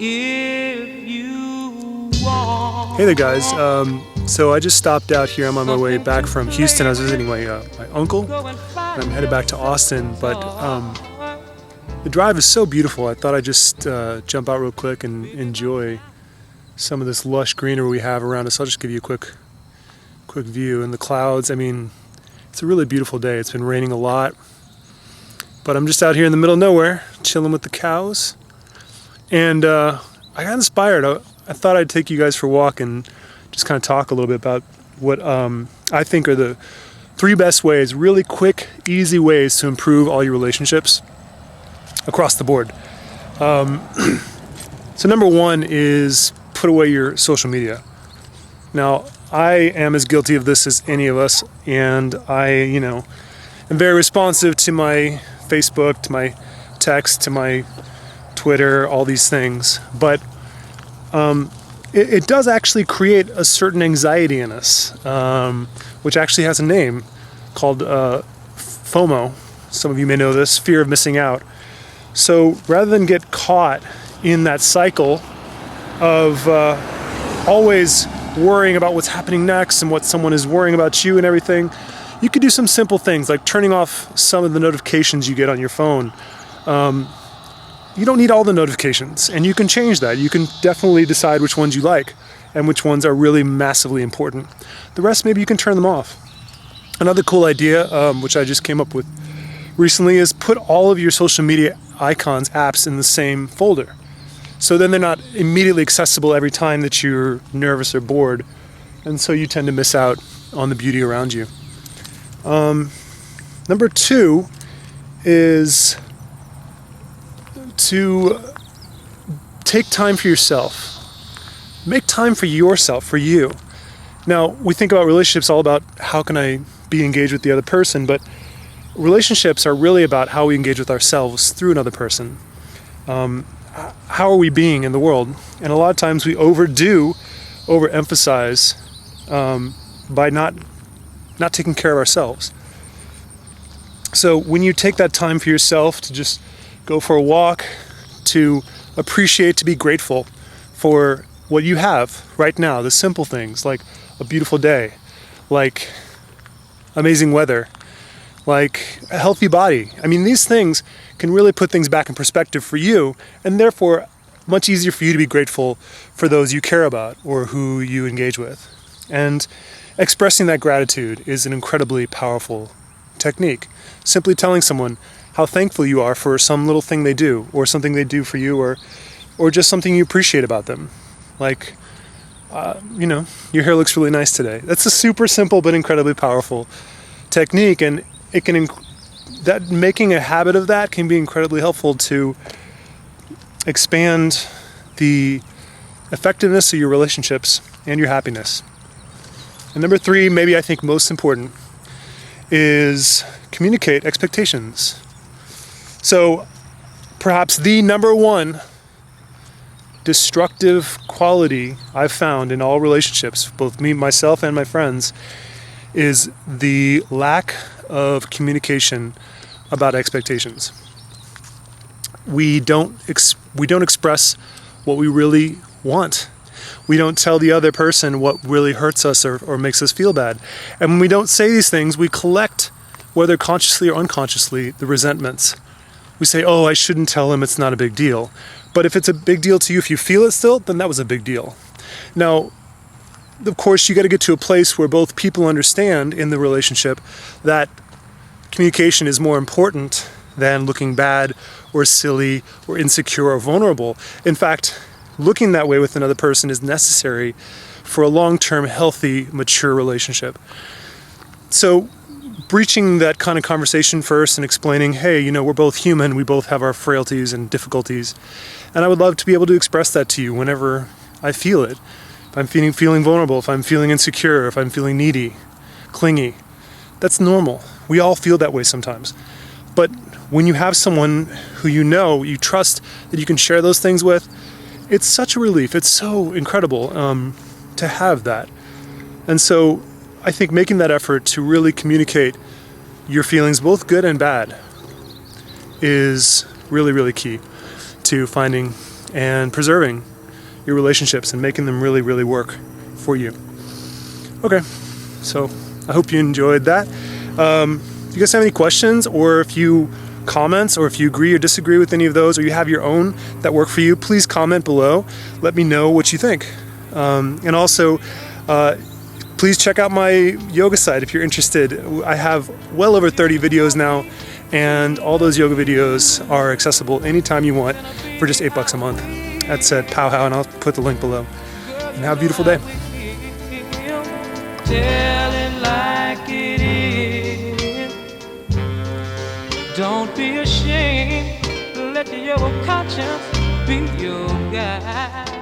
if you want. Hey there, guys. So I just stopped out here. I'm on my way back from Houston. I was visiting my uncle, and I'm headed back to Austin. But the drive is so beautiful. I thought I'd just jump out real quick and enjoy some of this lush greenery we have around us. I'll just give you a quick view. And the clouds, I mean, it's a really beautiful day. It's been raining a lot, but I'm just out here in the middle of nowhere, chilling with the cows. And I got inspired. I thought I'd take you guys for a walk and just kind of talk a little bit about what I think are the 3 best ways, really quick, easy ways to improve all your relationships across the board. So number 1 is put away your social media. Now, I am as guilty of this as any of us, and I, am very responsive to my Facebook, to my text, to my Twitter, all these things. But it does actually create a certain anxiety in us, which actually has a name called FOMO. Some of you may know this, fear of missing out. So rather than get caught in that cycle of always worrying about what's happening next and what someone is worrying about you and everything, you could do some simple things like turning off some of the notifications you get on your phone. You don't need all the notifications, and you can change that. You can definitely decide which ones you like and which ones are really massively important. The rest, maybe you can turn them off. Another cool idea, which I just came up with recently, is put all of your social media icons, apps in the same folder. So then they're not immediately accessible every time that you're nervous or bored, and so you tend to miss out on the beauty around you. Number 2 is to take time for yourself. Make time for yourself, for you. Now, we think about relationships all about how can I be engaged with the other person, but relationships are really about how we engage with ourselves through another person. How are we being in the world? And a lot of times we overemphasize by not taking care of ourselves. So when you take that time for yourself to just go for a walk, to appreciate, to be grateful for what you have right now, the simple things like a beautiful day, like amazing weather, like a healthy body. I mean, these things can really put things back in perspective for you, and therefore much easier for you to be grateful for those you care about or who you engage with. And expressing that gratitude is an incredibly powerful technique. Simply telling someone how thankful you are for some little thing they do, or something they do for you, or just something you appreciate about them. Like, your hair looks really nice today. That's a super simple but incredibly powerful technique, and it can that making a habit of that can be incredibly helpful to expand the effectiveness of your relationships and your happiness. And number 3, maybe I think most important, is communicate expectations. So perhaps the number 1 destructive quality I've found in all relationships, both me, myself, and my friends, is the lack of communication about expectations. We don't express what we really want. We don't tell the other person what really hurts us or makes us feel bad. And when we don't say these things, we collect, whether consciously or unconsciously, the resentments. We say, oh, I shouldn't tell him, it's not a big deal. But if it's a big deal to you, if you feel it still, then that was a big deal. Now, of course, you got to get to a place where both people understand in the relationship that communication is more important than looking bad or silly or insecure or vulnerable. In fact, looking that way with another person is necessary for a long-term, healthy, mature relationship. So breaching that kind of conversation first and explaining, hey, we're both human, we both have our frailties and difficulties, and I would love to be able to express that to you whenever I feel it. If I'm feeling vulnerable, if I'm feeling insecure, if I'm feeling needy, clingy, that's normal. We all feel that way sometimes. But when you have someone who you trust, that you can share those things with, it's such a relief. It's so incredible to have that. And so I think making that effort to really communicate your feelings, both good and bad, is really, really key to finding and preserving your relationships and making them really, really work for you. Okay, so I hope you enjoyed that. If you guys have any questions, or if you comments, or if you agree or disagree with any of those, or you have your own that work for you, please comment below. Let me know what you think. And also, please check out my yoga site if you're interested. I have well over 30 videos now, and all those yoga videos are accessible anytime you want for just $8 a month. That's at Powwow, and I'll put the link below. And have a beautiful day. Tell it like it is. Don't be ashamed. Let your conscience be your guide.